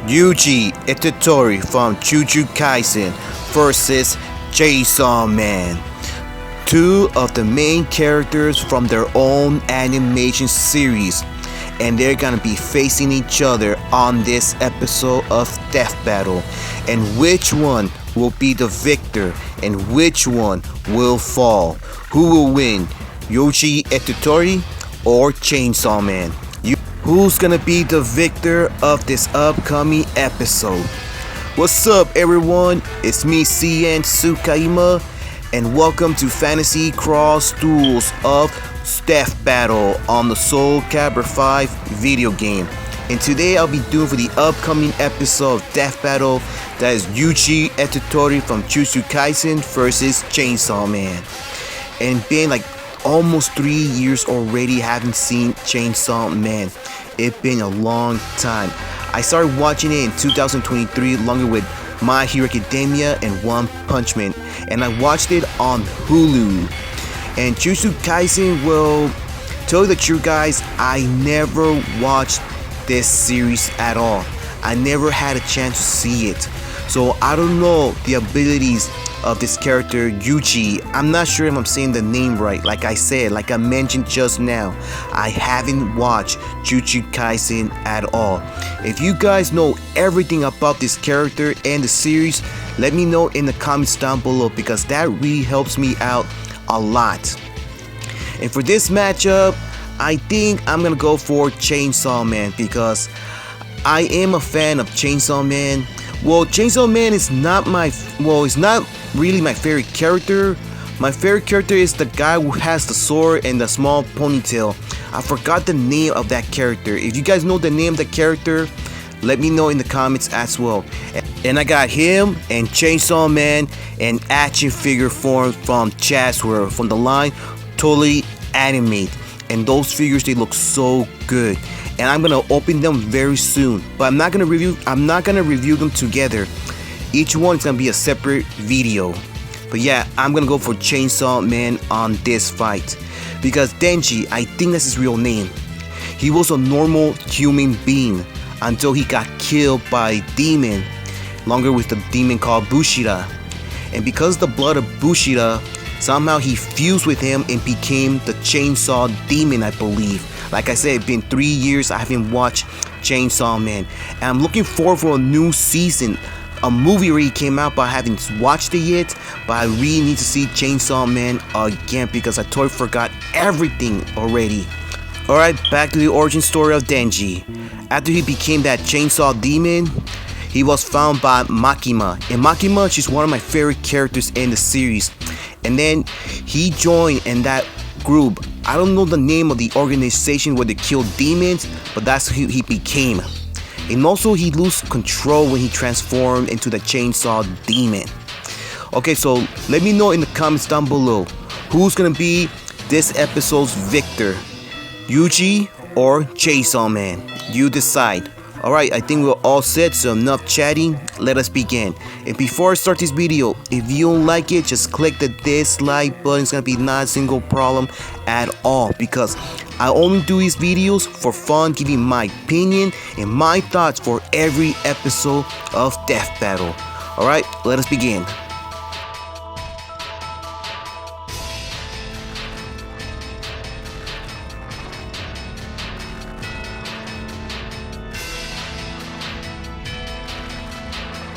YUJI ITADORI from JUJUTSU Kaisen versus Chainsaw Man. Two of the main characters from their own animation series, and they're gonna be facing each other on this episode of Death Battle. And which one will be the victor and which one will fall? Who will win? YUJI ITADORI or Chainsaw Man? Who's gonna be the victor of this upcoming episode? What's up, everyone? It's me, CN.TSUKAIMA, and welcome to Fantasy Cross Duels of Death Battle on the Soul Calibur 5 video game. And today I'll be doing for the upcoming episode of Death Battle, that is YUJI ITADORI from JUJUTSU Kaisen versus Chainsaw Man. And been like almost 3 years already haven't seen Chainsaw Man. It's been a long time. I started watching it in 2023 along with My Hero Academia and One Punch Man, and I watched it on Hulu. And JUJUTSU Kaisen, well, tell you the truth guys, I never watched this series at all. I never had a chance to see it. So I don't know the abilities of this character YUJI. I'm not sure if I'm saying the name right. Like I said, like I mentioned just now, I haven't watched JUJUTSU Kaisen at all. If you guys know everything about this character and the series, let me know in the comments down below, because that really helps me out a lot. And for this matchup, I think I'm gonna go for Chainsaw Man, because I am a fan of Chainsaw Man. Well, Chainsaw Man is not it's not really my favorite character. My favorite character is the guy who has the sword and the small ponytail. I forgot the name of that character. If you guys know the name of the character, let me know in the comments as well. And I got him and Chainsaw Man in action figure form from Chasware from the line Totally Animate. And those figures, they look so good. And I'm gonna open them very soon, but I'm not gonna review them together. Each one is gonna be a separate video. But yeah, I'm gonna go for Chainsaw Man on this fight, because DENJI, I think that's his real name, he was a normal human being until he got killed by a demon, longer with the demon called Bushira. And because the blood of Bushira, somehow he fused with him and became the Chainsaw Demon, I believe. Like I said, it's been 3 years I haven't watched Chainsaw Man. And I'm looking forward for a new season. A movie already came out, but I haven't watched it yet. But I really need to see Chainsaw Man again, because I totally forgot everything already. Alright, back to the origin story of DENJI. After he became that Chainsaw Demon, he was found by Makima. And Makima, she's one of my favorite characters in the series. And then he joined in that group. I don't know the name of the organization where they kill demons, but that's who he became. And also he lose control when he transformed into the Chainsaw Demon. Okay, so let me know in the comments down below, who's gonna be this episode's victor, YUJI or Chainsaw Man? You decide. Alright, I think we're all set, so enough chatting, let us begin. And before I start this video, if you don't like it, just click the dislike button. It's gonna be not a single problem at all, because I only do these videos for fun, giving my opinion and my thoughts for every episode of Death Battle. Alright, let us begin.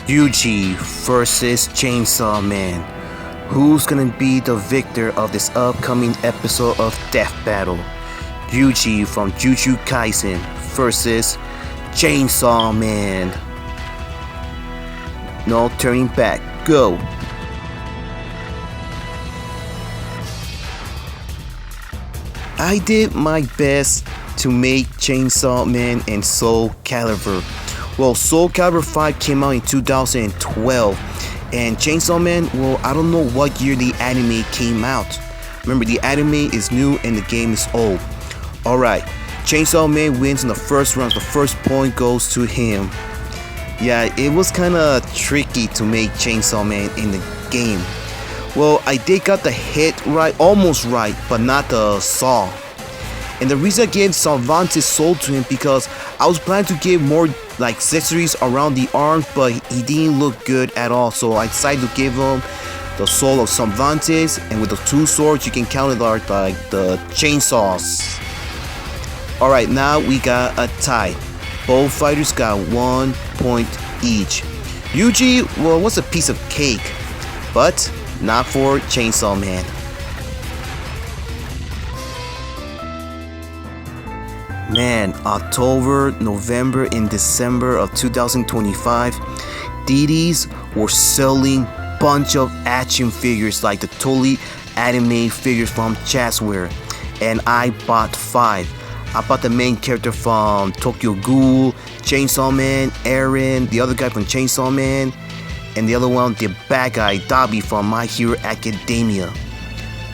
YUJI versus Chainsaw Man. Who's gonna be the victor of this upcoming episode of Death Battle? YUJI from JUJUTSU Kaisen versus Chainsaw Man. No turning back. Go. I did my best to make Chainsaw Man and Soul Calibur. Well, Soul Calibur 5 came out in 2012, and Chainsaw Man, well, I don't know what year the anime came out. Remember, the anime is new and the game is old. Alright, Chainsaw Man wins in the first round. The first point goes to him. Yeah, it was kinda tricky to make Chainsaw Man in the game. Well, I did got the hit right, almost right, but not the saw. And the reason I gave Salvante's soul to him, because I was planning to give more like accessories around the arms, but he didn't look good at all. So I decided to give him the soul of Cervantes, and with the 2 swords you can count it like the chainsaws. Alright, now we got a tie. Both fighters got 1 point each. Yuji, well, was a piece of cake, but not for Chainsaw Man. Man, October, November, and December of 2025, DDs were selling bunch of action figures like the totally anime figures from Chasware, and I bought 5. I bought the main character from Tokyo Ghoul, Chainsaw Man, Eren, the other guy from Chainsaw Man, and the other one, the bad guy, Dabi from My Hero Academia.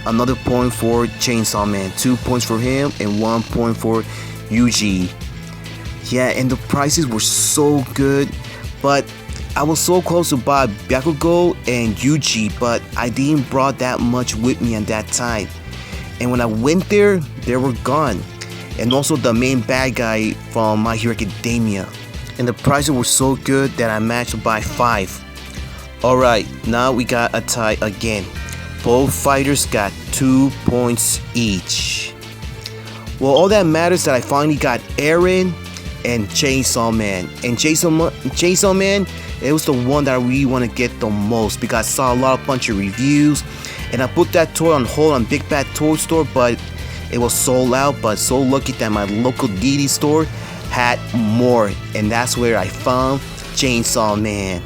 Another point for Chainsaw Man, 2 points for him, and 1 point for YUJI. Yeah, and the prices were so good, but I was so close to buy Byakugo and YUJI, but I didn't brought that much with me at that time. And when I went there, they were gone. And also the main bad guy from My Hero Academia. And the prices were so good that I managed to buy 5. Alright, now we got a tie again. Both fighters got 2 points each. Well, all that matters is that I finally got Eren and Chainsaw Man. And Chainsaw Man, it was the one that I really want to get the most because I saw a bunch of reviews, and I put that toy on hold on Big Bad Toy Store, but it was sold out. But so lucky that my local DD store had more, and that's where I found Chainsaw Man.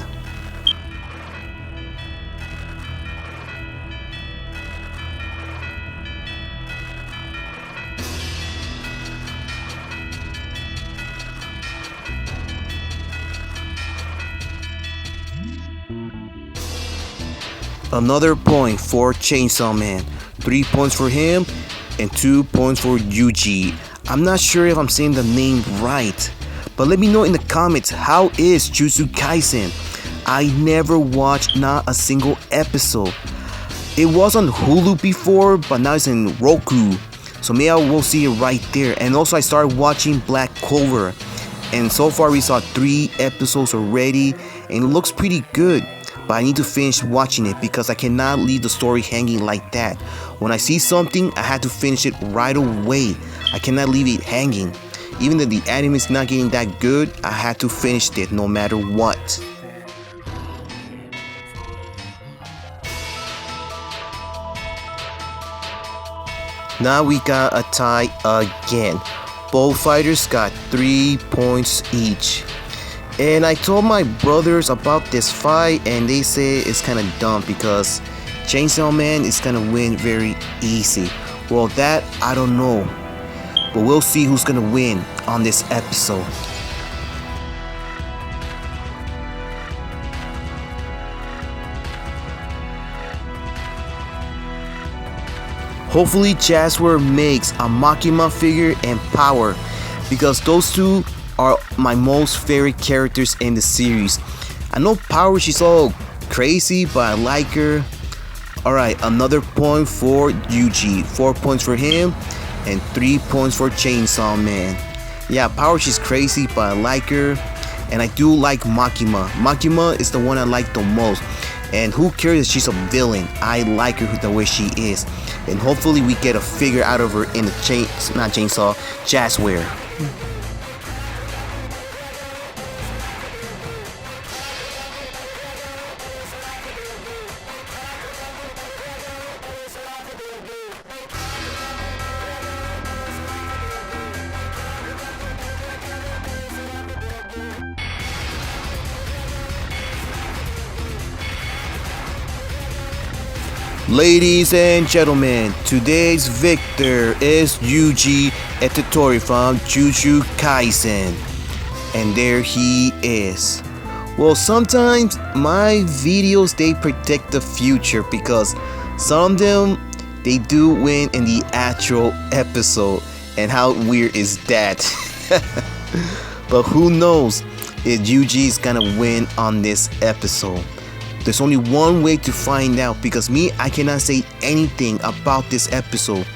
Another point for Chainsaw Man, 3 points for him and 2 points for YUJI. I'm not sure if I'm saying the name right, but let me know in the comments, how is Jujutsu Kaisen? I never watched not a single episode. It was on Hulu before, but now it's in Roku, so maybe I will see it right there. And also I started watching Black Clover, and so far we saw 3 episodes already, and it looks pretty good. But I need to finish watching it because I cannot leave the story hanging like that. When I see something, I have to finish it right away. I cannot leave it hanging. Even though the anime is not getting that good, I have to finish it no matter what. Now we got a tie again. Both fighters got 3 points each. And I told my brothers about this fight, and they say it's kind of dumb because Chainsaw Man is gonna win very easy. Well, that I don't know, but we'll see who's gonna win on this episode. Hopefully Chasware makes a Makima figure and Power, because those two are my most favorite characters in the series. I know Power, she's all crazy, but I like her. Alright, another point for YUJI, 4 points for him and 3 points for Chainsaw Man. Yeah, Power, she's crazy, but I like her. And I do like Makima. Makima is the one I like the most. And who cares if she's a villain? I like her the way she is. And hopefully we get a figure out of her in the Chasware. Ladies and gentlemen, today's victor is YUJI ITADORI from Jujutsu Kaisen. And there he is. Well, sometimes my videos, they predict the future because some of them, they do win in the actual episode. And how weird is that? But who knows if YUJI is gonna win on this episode. There's only one way to find out, because me, I cannot say anything about this episode.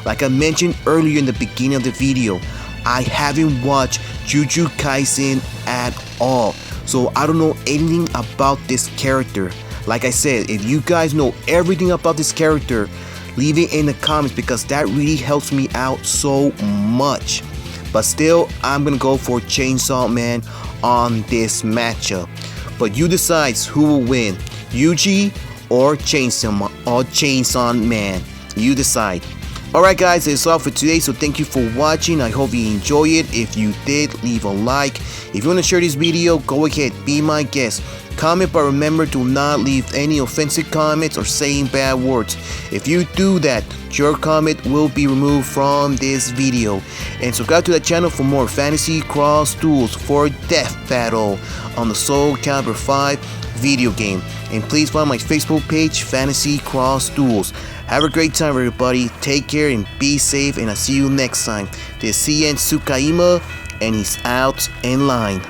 Like I mentioned earlier in the beginning of the video, I haven't watched Jujutsu Kaisen at all. So I don't know anything about this character. Like I said, if you guys know everything about this character, leave it in the comments because that really helps me out so much. But still, I'm gonna go for Chainsaw Man on this matchup. But you decide who will win, YUJI or Chainsaw Man. You decide. Alright guys, that's all for today, so thank you for watching. I hope you enjoy it. If you did, leave a like. If you want to share this video, go ahead, be my guest. Comment, but remember to not leave any offensive comments or saying bad words. If you do that, your comment will be removed from this video. And subscribe to the channel for more fantasy cross duels for death battle on the Soul Calibur 5 video game. And please follow my Facebook page, Fantasy Cross Duels. Have a great time everybody, take care and be safe, and I'll see you next time. This is CN.TSUKAIMA and he's out in line.